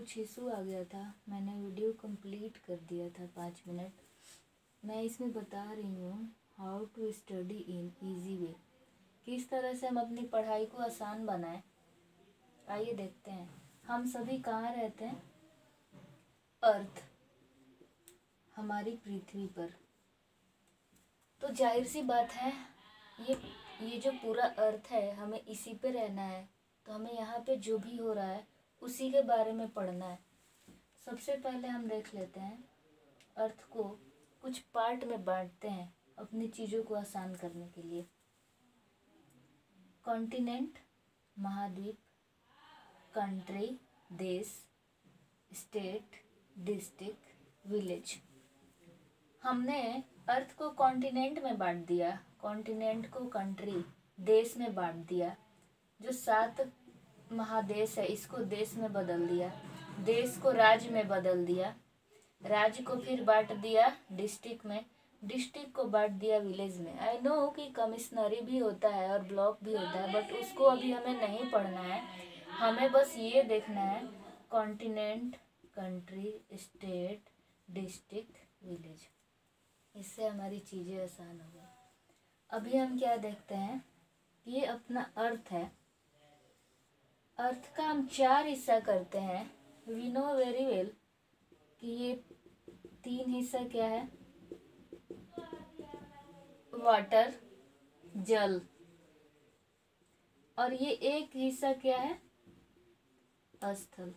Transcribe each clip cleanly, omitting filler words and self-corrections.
कुछ इशू आ गया था। मैंने वीडियो कंप्लीट कर दिया था 5 मिनट। मैं इसमें बता रही हूँ how to study in easy way, किस तरह से हम अपनी पढ़ाई को आसान बनाएं। आइए देखते हैं। हम सभी कहाँ रहते हैं? अर्थ, हमारी पृथ्वी पर। तो जाहिर सी बात है ये जो पूरा अर्थ है, हमें इसी पे रहना है। तो हमें यहाँ पे जो भी हो रहा है उसी के बारे में पढ़ना है। सबसे पहले हम देख लेते हैं, अर्थ को कुछ पार्ट में बांटते हैं अपनी चीज़ों को आसान करने के लिए। कॉन्टिनेंट, महाद्वीप, कंट्री, देश, स्टेट, डिस्ट्रिक्ट, विलेज। हमने अर्थ को कॉन्टिनेंट में बांट दिया, कॉन्टिनेंट को कंट्री, देश में बांट दिया। जो 7 महादेश है इसको देश में बदल दिया, देश को राज्य में बदल दिया, राज्य को फिर बांट दिया डिस्ट्रिक्ट में, डिस्ट्रिक्ट को बांट दिया विलेज में। आई नो कि कमिश्नरी भी होता है और ब्लॉक भी होता है, बट उसको अभी हमें नहीं पढ़ना है। हमें बस ये देखना है continent, country, state, district, village. इससे हमारी चीज़ें आसान हो गई। अभी हम क्या देखते हैं, ये अपना अर्थ है। अर्थ का हम 4 हिस्सा करते हैं। वी नो वेरी वेल कि ये 3 हिस्सा क्या है, वाटर, जल, और ये एक हिस्सा क्या है, स्थल।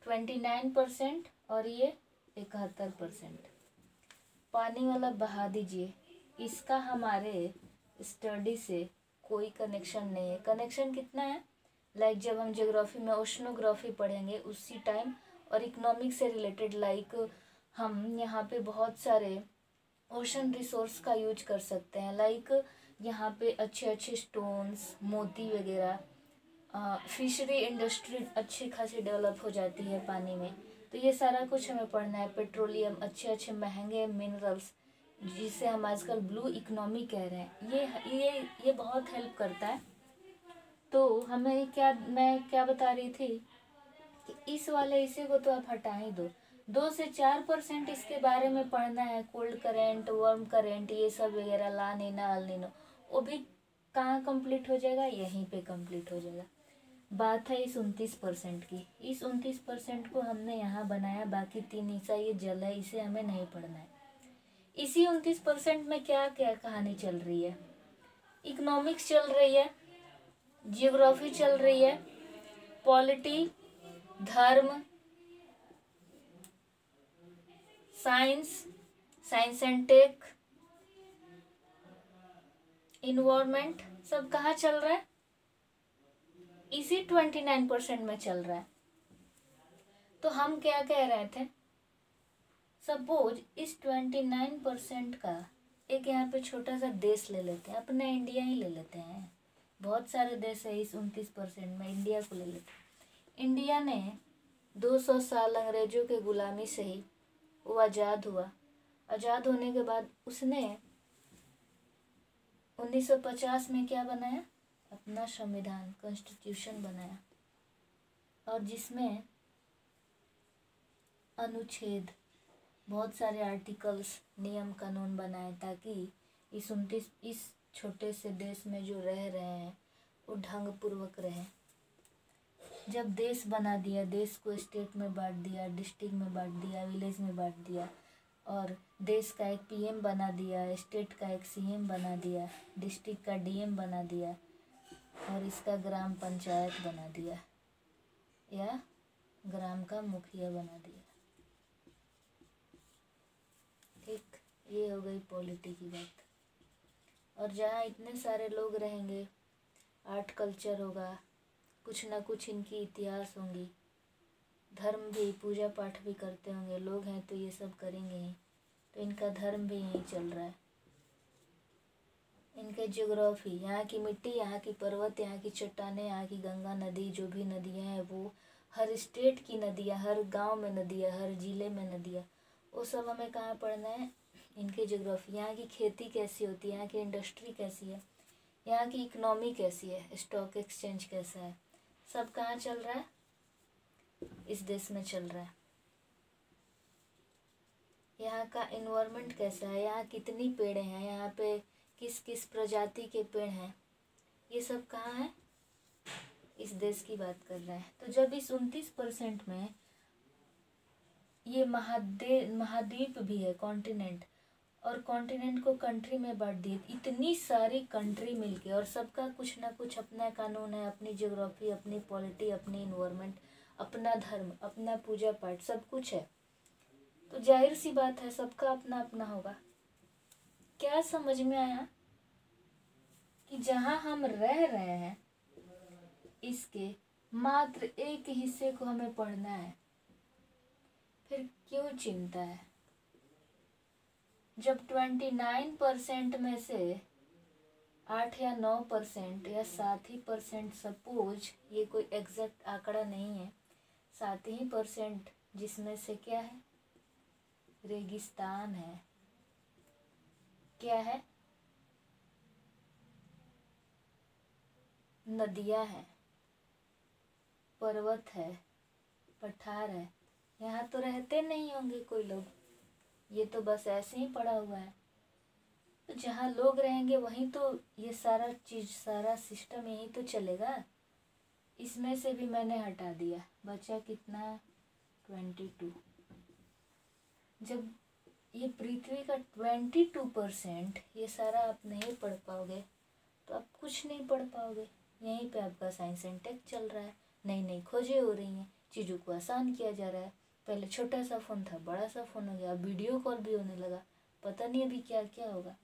29% और ये 71%। पानी वाला बहा दीजिए। इसका हमारे स्टडी से कोई कनेक्शन नहीं है। कनेक्शन कितना है, लाइक जब हम ज्योग्राफी में ओशनोग्राफी पढ़ेंगे उसी टाइम, और इकोनॉमिक से रिलेटेड लाइक हम यहाँ पे बहुत सारे ओशन रिसोर्स का यूज कर सकते हैं। लाइक यहाँ पे अच्छे अच्छे स्टोन्स, मोती वगैरह, फिशरी इंडस्ट्री अच्छी खासी डेवलप हो जाती है पानी में। तो ये सारा कुछ हमें पढ़ना है। पेट्रोलियम, अच्छे अच्छे महंगे मिनरल्स, जिसे हम आजकल ब्लू इकोनॉमी कह रहे हैं, ये बहुत हेल्प करता है। तो हमें मैं क्या बता रही थी कि इस वाले हिस्से को तो आप हटा ही दो। 2 से 4% इसके बारे में पढ़ना है। कोल्ड करेंट, वार्म करेंट, ये सब वगैरह, ला नीना, अल नीनो, वो भी कहाँ कंप्लीट हो जाएगा, यहीं पे कंप्लीट हो जाएगा। बात है इस 29% की। इस 29% को हमने यहाँ बनाया, बाकी 3 हिस्सा ये जल है, इसे हमें नहीं पढ़ना है। इसी 29% में क्या क्या कहानी चल रही है, इकोनॉमिक्स चल रही है, जियोग्राफी चल रही है, पॉलिटी, धर्म, साइंस एंड टेक, इन्वायरमेंट, सब कहाँ चल रहा है, इसी 29% में चल रहा है। तो हम क्या कह रहे थे, सपोज इस 29% का एक यहाँ पे छोटा सा देश ले लेते हैं, अपना इंडिया ही ले लेते हैं। बहुत सारे देश है इस 29% में, इंडिया को ले लेते हैं। इंडिया ने 200 साल अंग्रेजों के गुलामी से ही वो आज़ाद हुआ। आज़ाद होने के बाद उसने 1950 में क्या बनाया, अपना संविधान, कॉन्स्टिट्यूशन बनाया, और जिसमें अनुच्छेद, बहुत सारे आर्टिकल्स, नियम कानून बनाए, ताकि इस छोटे से देश में जो रह रहे हैं वो ढंग पूर्वक रहे। जब देश बना दिया, देश को स्टेट में बांट दिया, डिस्ट्रिक्ट में बांट दिया, विलेज में बांट दिया, और देश का एक पीएम बना दिया, स्टेट का एक सीएम बना दिया, डिस्ट्रिक्ट का डीएम बना दिया, और इसका ग्राम पंचायत बना दिया या ग्राम का मुखिया बना दिया। ठीक, ये हो गई पॉलिटी की बात। और जहाँ इतने सारे लोग रहेंगे, आर्ट कल्चर होगा, कुछ ना कुछ इनकी इतिहास होंगी, धर्म भी, पूजा पाठ भी करते होंगे। लोग हैं तो ये सब करेंगे ही, तो इनका धर्म भी यहीं चल रहा है। इनके ज्योग्राफी, यहाँ की मिट्टी, यहाँ की पर्वत, यहाँ की चट्टानें, यहाँ की गंगा नदी, जो भी नदियाँ हैं वो, हर स्टेट की नदियाँ, हर गांव में नदियाँ, हर ज़िले में नदियाँ, वो सब हमें कहाँ पढ़ना है, इनके ज्योग्राफी। यहाँ की खेती कैसी होती है, यहाँ की इंडस्ट्री कैसी है, यहाँ की इकनॉमी कैसी है, स्टॉक एक्सचेंज कैसा है, सब कहाँ चल रहा है? इस देश में चल रहा है। यहाँ का एनवायरनमेंट कैसा है, यहाँ कितनी पेड़ हैं, यहाँ पे किस किस प्रजाति के पेड़ हैं, ये सब कहाँ है? इस देश की बात कर रहे हैं। तो जब इस 29% में ये महाद्वीप भी है, कॉन्टिनेंट, और कॉन्टिनेंट को कंट्री में बांट दिए, इतनी सारी कंट्री मिलके, और सबका कुछ ना कुछ अपना कानून है, अपनी ज्योग्राफी, अपनी पॉलिटी, अपनी इन्वायरमेंट, अपना धर्म, अपना पूजा पाठ, सब कुछ है। तो जाहिर सी बात है सबका अपना अपना होगा। क्या समझ में आया कि जहाँ हम रह रहे हैं इसके मात्र एक हिस्से को हमें पढ़ना है, फिर क्यों चिंता है? जब 29% में से 8 या 9% या 7% सपोज, ये कोई एग्जैक्ट आंकड़ा नहीं है, 7% जिसमें से क्या है? रेगिस्तान है। क्या है? नदियाँ हैं, पर्वत है, पठार है। यहाँ तो रहते नहीं होंगे कोई लोग, ये तो बस ऐसे ही पड़ा हुआ है। तो जहाँ लोग रहेंगे वहीं तो ये सारा चीज, सारा सिस्टम यही तो चलेगा। इसमें से भी मैंने हटा दिया, बचा कितना? 22। जब ये पृथ्वी का 22% ये सारा आप नहीं पढ़ पाओगे तो आप कुछ नहीं पढ़ पाओगे। यहीं पे आपका साइंस एंड टेक चल रहा है, नई नई खोजें हो रही हैं, चीज़ों को आसान किया जा रहा है। पहले छोटा सा फ़ोन था, बड़ा सा फ़ोन हो गया, अब वीडियो कॉल भी होने लगा, पता नहीं अभी क्या क्या होगा।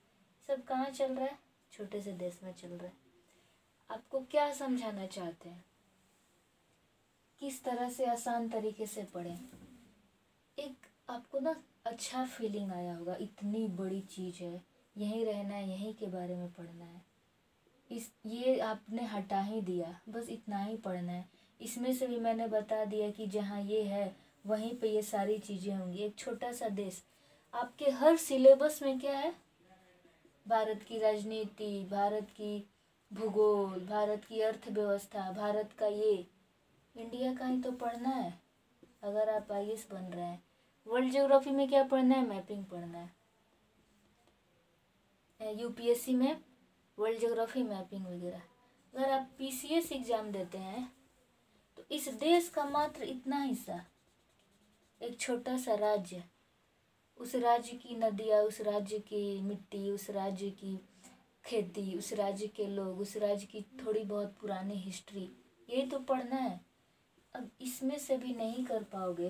सब कहाँ चल रहा है? छोटे से देश में चल रहा है। आपको क्या समझाना चाहते हैं? किस तरह से आसान तरीके से पढ़ें? एक आपको ना अच्छा फीलिंग आया होगा, इतनी बड़ी चीज़ है, यहीं रहना है, यहीं के बारे में पढ़ना है। ये आपने हटा ही दिया, बस इतना ही पढ़ना है। इसमें से भी मैंने बता दिया कि जहाँ ये है वहीं पे ये सारी चीज़ें होंगी। एक छोटा सा देश, आपके हर सिलेबस में क्या है? भारत की राजनीति, भारत की भूगोल, भारत की अर्थव्यवस्था, भारत का ये, इंडिया का ही तो पढ़ना है। अगर आप आईएएस बन रहे हैं, वर्ल्ड ज्योग्राफी में क्या पढ़ना है? मैपिंग पढ़ना है। यूपीएससी में वर्ल्ड ज्योग्राफी, मैपिंग वगैरह। अगर आप पीसीएस एग्ज़ाम देते हैं तो इस देश का मात्र इतना हिस्सा, एक छोटा सा राज्य, उस राज्य की नदियाँ, उस राज्य की मिट्टी, उस राज्य की खेती, उस राज्य के लोग, उस राज्य की थोड़ी बहुत पुरानी हिस्ट्री, यही तो पढ़ना है। अब इसमें से भी नहीं कर पाओगे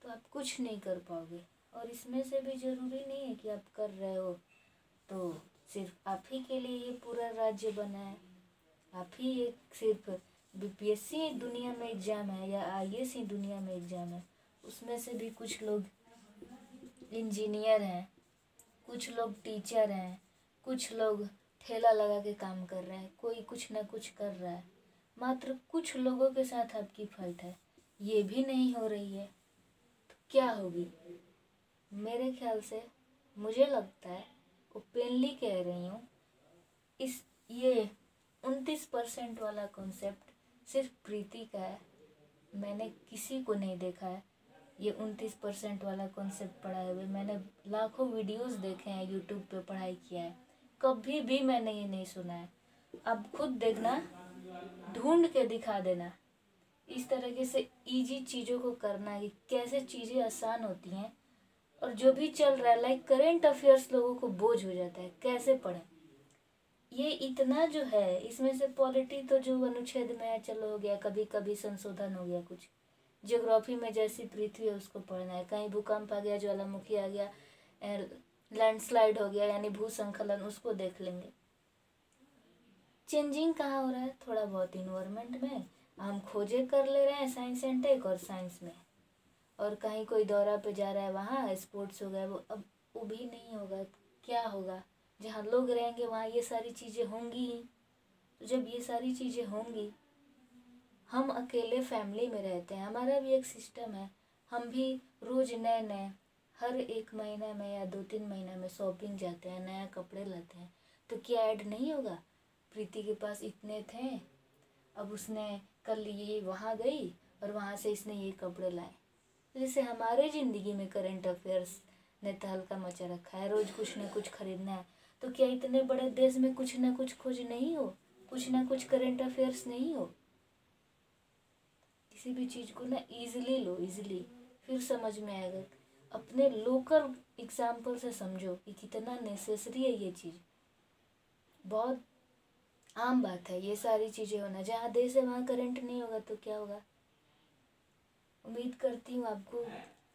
तो आप कुछ नहीं कर पाओगे। और इसमें से भी ज़रूरी नहीं है कि आप कर रहे हो तो सिर्फ आप ही के लिए ये पूरा राज्य बना है, आप ही एक सिर्फ बीपीएससी दुनिया में एग्ज़ाम है या आईएएस ही दुनिया में एग्ज़ाम है। उसमें से भी कुछ लोग इंजीनियर हैं, कुछ लोग टीचर हैं, कुछ लोग ठेला लगा के काम कर रहे हैं, कोई कुछ ना कुछ कर रहा है। मात्र कुछ लोगों के साथ आपकी फाइट है, ये भी नहीं हो रही है तो क्या होगी? मेरे ख्याल से, मुझे लगता है, ओपनली कह रही हूँ, ये 29% वाला कॉन्सेप्ट सिर्फ प्रीति का है। मैंने किसी को नहीं देखा है ये 29% वाला कॉन्सेप्ट पढ़ाए हुए। मैंने लाखों वीडियोस देखे हैं, यूट्यूब पे पढ़ाई किया है, कभी भी मैंने ये नहीं सुना है। अब खुद देखना, ढूंढ के दिखा देना। इस तरीके से इजी चीज़ों को करना है कि कैसे चीज़ें आसान होती हैं, और जो भी चल रहा है लाइक करेंट अफेयर्स लोगों को बोझ हो जाता है, कैसे पढ़ें। ये इतना जो है, इसमें से पॉलिटी तो जो अनुच्छेद में है चलो हो गया, कभी कभी संशोधन हो गया कुछ। ज्योग्राफी में जैसी पृथ्वी है उसको पढ़ना है, कहीं भूकंप आ गया, ज्वालामुखी आ गया, लैंडस्लाइड हो गया यानी भूस्खलन, उसको देख लेंगे। चेंजिंग कहाँ हो रहा है? थोड़ा बहुत इन्वायरमेंट में हम खोजे कर ले रहे हैं, साइंस एंड टेक और साइंस में। और कहीं कोई दौरा पे जा रहा है, वहाँ स्पोर्ट्स हो गया, वो अब वो भी नहीं होगा। क्या होगा? जहाँ लोग रहेंगे वहाँ ये सारी चीज़ें होंगी ही। तो जब ये सारी चीज़ें होंगी, हम अकेले फैमिली में रहते हैं, हमारा भी एक सिस्टम है, हम भी रोज़ नए नए हर 1 महीना में या 2-3 महीना में शॉपिंग जाते हैं, नया कपड़े लाते हैं। तो क्या ऐड नहीं होगा? प्रीति के पास इतने थे, अब उसने कल ये वहाँ गई और वहाँ से इसने ये कपड़े लाए। जैसे हमारे ज़िंदगी में करंट अफेयर्स ने तहलका मचा रखा है, रोज़ कुछ ना कुछ खरीदना है। तो क्या इतने बड़े देश में कुछ ना कुछ खोज नहीं हो, कुछ ना कुछ करंट अफेयर्स नहीं हो? किसी भी चीज़ को ना ईजिली लो, ईजिली, फिर समझ में आएगा। अपने लोकल एग्जाम्पल से समझो कि कितना नेसेसरी है ये चीज़। बहुत आम बात है ये सारी चीज़ें होना। जहाँ देश है वहाँ करंट नहीं होगा तो क्या होगा। उम्मीद करती हूँ आपको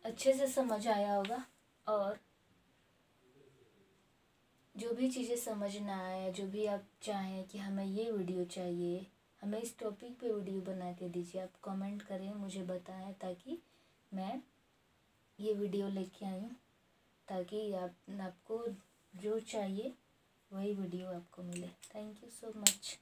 अच्छे से समझ आया होगा, और जो भी चीज़ें समझ ना आए, जो भी आप चाहें कि हमें ये वीडियो चाहिए, हमें इस टॉपिक पे वीडियो बना के दीजिए, आप कमेंट करें, मुझे बताएं, ताकि मैं ये वीडियो लेके आई हूँ, ताकि आपको जो चाहिए वही वीडियो आपको मिले। Thank you so much.